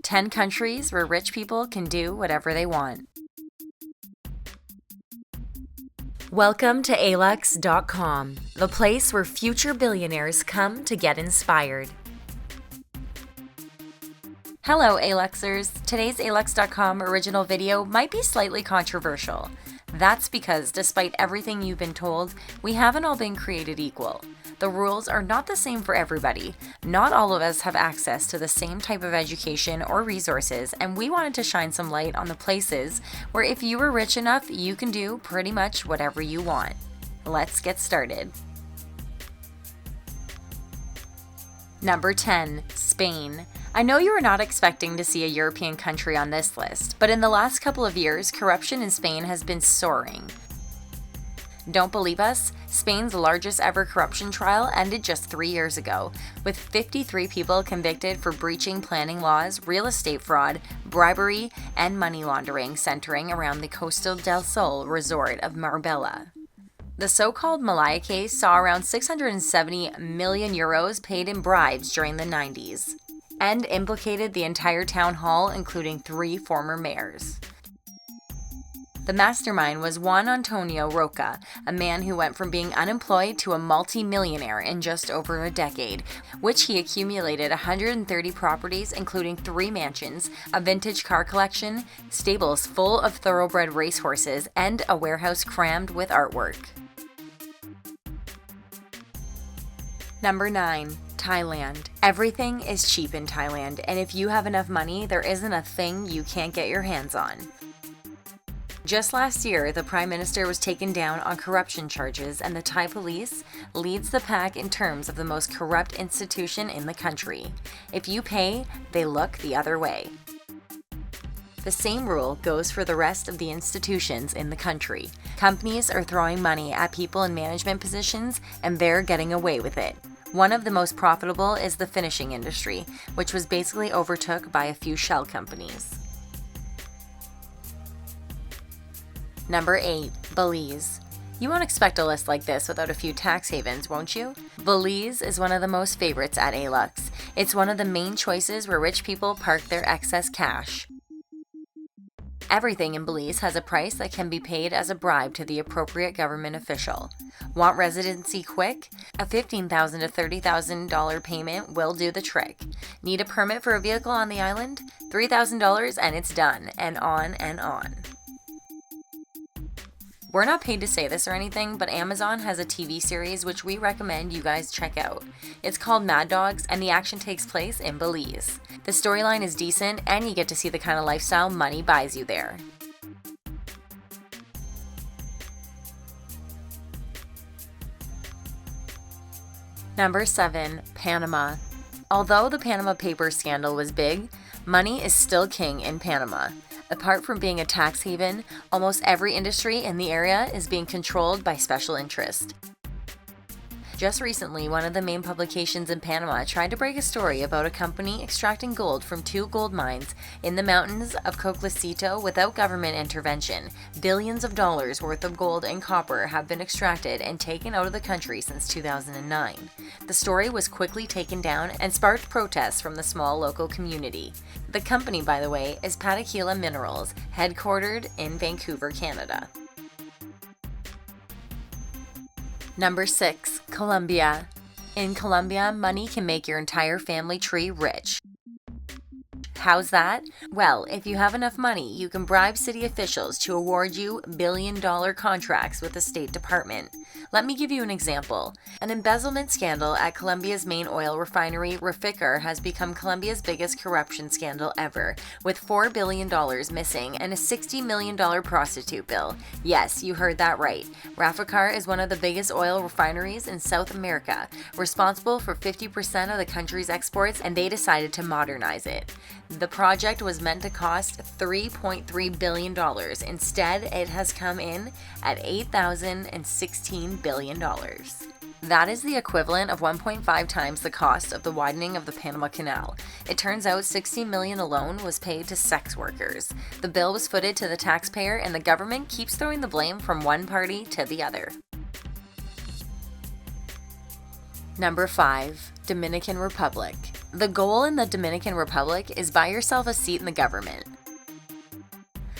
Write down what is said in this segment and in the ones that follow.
10 countries where rich people can do whatever they want. Welcome to Alux.com, the place where future billionaires come to get inspired. Hello, Aluxers. Today's Alux.com original video might be slightly controversial. That's because despite everything you've been told, we haven't all been created equal. The rules are not the same for everybody. Not all of us have access to the same type of education or resources, and we wanted to shine some light on the places where if you were rich enough, you can do pretty much whatever you want. Let's get started. Number 10, Spain. I know you are not expecting to see a European country on this list, but in the last couple of years, corruption in Spain has been soaring. Don't believe us? Spain's largest ever corruption trial ended just 3 years ago, with 53 people convicted for breaching planning laws, real estate fraud, bribery, and money laundering centering around the Costa del Sol resort of Marbella. The so-called Malaya case saw around 670 million euros paid in bribes during the 90s, and implicated the entire town hall, including 3 former mayors. The mastermind was Juan Antonio Roca, a man who went from being unemployed to a multi-millionaire in just over a decade, which he accumulated 130 properties, including 3 mansions, a vintage car collection, stables full of thoroughbred racehorses, and a warehouse crammed with artwork. Number 9. Thailand. Everything is cheap in Thailand, and if you have enough money, there isn't a thing you can't get your hands on. Just last year, the Prime Minister was taken down on corruption charges, and the Thai police leads the pack in terms of the most corrupt institution in the country. If you pay, they look the other way. The same rule goes for the rest of the institutions in the country. Companies are throwing money at people in management positions, and they're getting away with it. One of the most profitable is the finishing industry, which was basically overtook by a few shell companies. Number 8. Belize. You won't expect a list like this without a few tax havens, won't you? Belize is one of the most favorites at Alux. It's one of the main choices where rich people park their excess cash. Everything in Belize has a price that can be paid as a bribe to the appropriate government official. Want residency quick? A $15,000 to $30,000 payment will do the trick. Need a permit for a vehicle on the island? $3,000 and it's done, and on and on. We're not paid to say this or anything, but Amazon has a TV series which we recommend you guys check out. It's called Mad Dogs, and the action takes place in Belize. The storyline is decent, and you get to see the kind of lifestyle money buys you there. Number 7. Panama. Although the Panama Papers scandal was big, money is still king in Panama. Apart from being a tax haven, almost every industry in the area is being controlled by special interest. Just recently, one of the main publications in Panama tried to break a story about a company extracting gold from 2 gold mines in the mountains of Coclecito without government intervention. Billions of dollars worth of gold and copper have been extracted and taken out of the country since 2009. The story was quickly taken down and sparked protests from the small local community. The company, by the way, is Pataquilla Minerals, headquartered in Vancouver, Canada. Number 6. Colombia. In Colombia, money can make your entire family tree rich. How's that? Well, if you have enough money, you can bribe city officials to award you billion-dollar contracts with the State Department. Let me give you an example. An embezzlement scandal at Colombia's main oil refinery, Refferenced, has become Colombia's biggest corruption scandal ever, with $4 billion missing and a $60 million prostitute bill. Yes, you heard that right. Refferenced is one of the biggest oil refineries in South America, responsible for 50% of the country's exports, and they decided to modernize it. The project was meant to cost $3.3 billion. Instead, it has come in at $8,016 billion. That is the equivalent of 1.5 times the cost of the widening of the Panama Canal. It turns out $60 million alone was paid to sex workers. The bill was footed to the taxpayer, and the government keeps throwing the blame from one party to the other. Number 5. Dominican Republic. The goal in the Dominican Republic is buy yourself a seat in the government.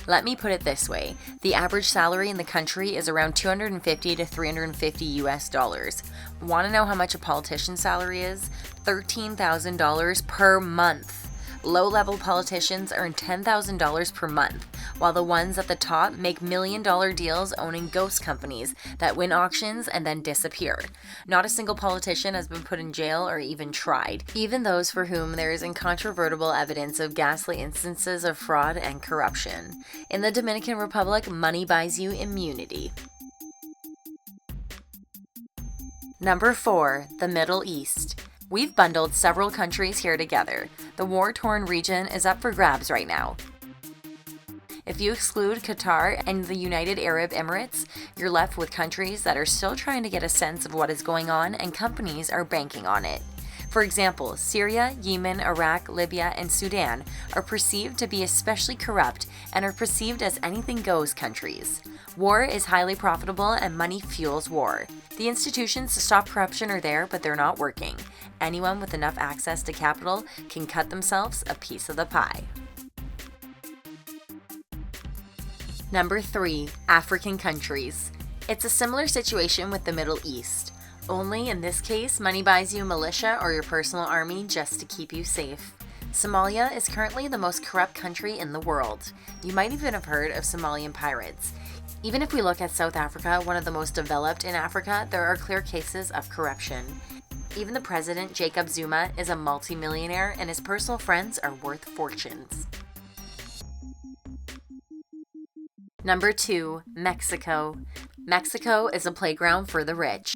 Let me put it this way. The average salary in the country is around $250 to $350 US. Want to know how much a politician's salary is? $13,000 per month. Low-level politicians earn $10,000 per month, while the ones at the top make million-dollar deals owning ghost companies that win auctions and then disappear. Not a single politician has been put in jail or even tried, even those for whom there is incontrovertible evidence of ghastly instances of fraud and corruption. In the Dominican Republic, money buys you immunity. Number 4. The Middle East. We've bundled several countries here together. The war-torn region is up for grabs right now. If you exclude Qatar and the United Arab Emirates, you're left with countries that are still trying to get a sense of what is going on and companies are banking on it. For example, Syria, Yemen, Iraq, Libya, and Sudan are perceived to be especially corrupt and are perceived as anything-goes countries. War is highly profitable and money fuels war. The institutions to stop corruption are there, but they're not working. Anyone with enough access to capital can cut themselves a piece of the pie. Number 3. African countries. It's a similar situation with the Middle East. Only in this case, money buys you militia or your personal army just to keep you safe. Somalia is currently the most corrupt country in the world. You might even have heard of Somalian pirates. Even if we look at South Africa, one of the most developed in Africa, there are clear cases of corruption. Even the president, Jacob Zuma, is a multimillionaire and his personal friends are worth fortunes. Number 2. Mexico. Mexico is a playground for the rich.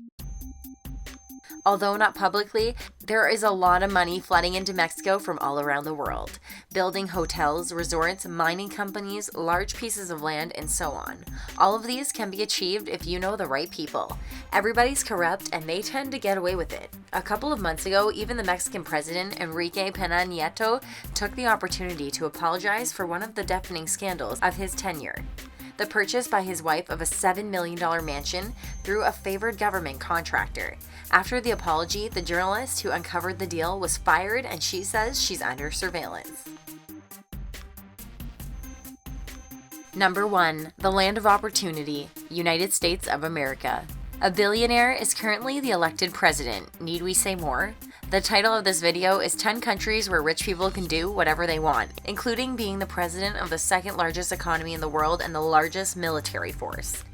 Although not publicly, there is a lot of money flooding into Mexico from all around the world, building hotels, resorts, mining companies, large pieces of land, and so on. All of these can be achieved if you know the right people. Everybody's corrupt and they tend to get away with it. A couple of months ago, even the Mexican president, Enrique Pena Nieto, took the opportunity to apologize for one of the deafening scandals of his tenure. The purchase by his wife of a $7 million mansion through a favored government contractor. After the apology, the journalist who uncovered the deal was fired and she says she's under surveillance. Number 1. The Land of Opportunity, United States of America. A billionaire is currently the elected president. Need we say more? The title of this video is 10 countries where rich people can do whatever they want, including being the president of the second largest economy in the world and the largest military force.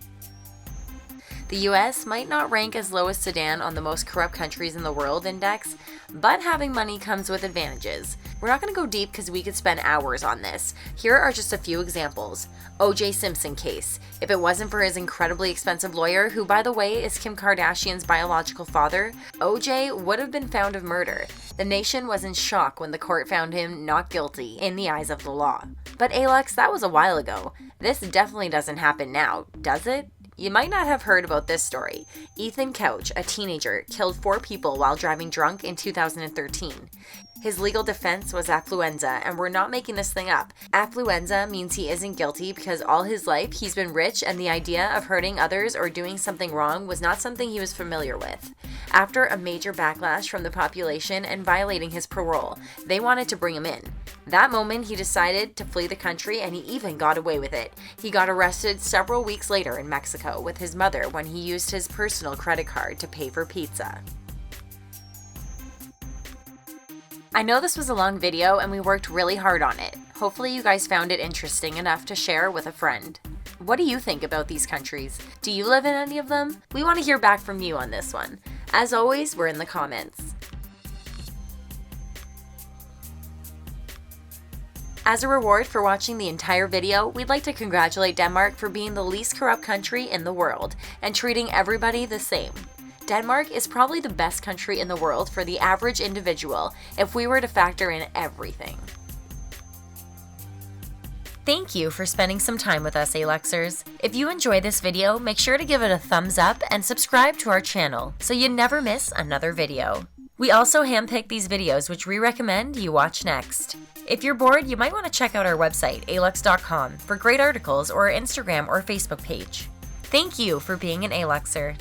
The US might not rank as low as Sudan on the most corrupt countries in the world index, but having money comes with advantages. We're not going to go deep because we could spend hours on this. Here are just a few examples. O.J. Simpson case. If it wasn't for his incredibly expensive lawyer, who by the way is Kim Kardashian's biological father, O.J. would have been found of murder. The nation was in shock when the court found him not guilty in the eyes of the law. But Alux, that was a while ago. This definitely doesn't happen now, does it? You might not have heard about this story. Ethan Couch, a teenager, killed 4 people while driving drunk in 2013. His legal defense was affluenza, and we're not making this thing up. Affluenza means he isn't guilty because all his life he's been rich and the idea of hurting others or doing something wrong was not something he was familiar with. After a major backlash from the population and violating his parole, they wanted to bring him in. That moment, he decided to flee the country and he even got away with it. He got arrested several weeks later in Mexico with his mother when he used his personal credit card to pay for pizza. I know this was a long video and we worked really hard on it. Hopefully you guys found it interesting enough to share with a friend. What do you think about these countries? Do you live in any of them? We want to hear back from you on this one. As always, we're in the comments. As a reward for watching the entire video, we'd like to congratulate Denmark for being the least corrupt country in the world and treating everybody the same. Denmark is probably the best country in the world for the average individual if we were to factor in everything. Thank you for spending some time with us, Aluxers. If you enjoy this video, make sure to give it a thumbs up and subscribe to our channel so you never miss another video. We also handpick these videos which we recommend you watch next. If you're bored, you might want to check out our website, Alux.com, for great articles or our Instagram or Facebook page. Thank you for being an Aluxer.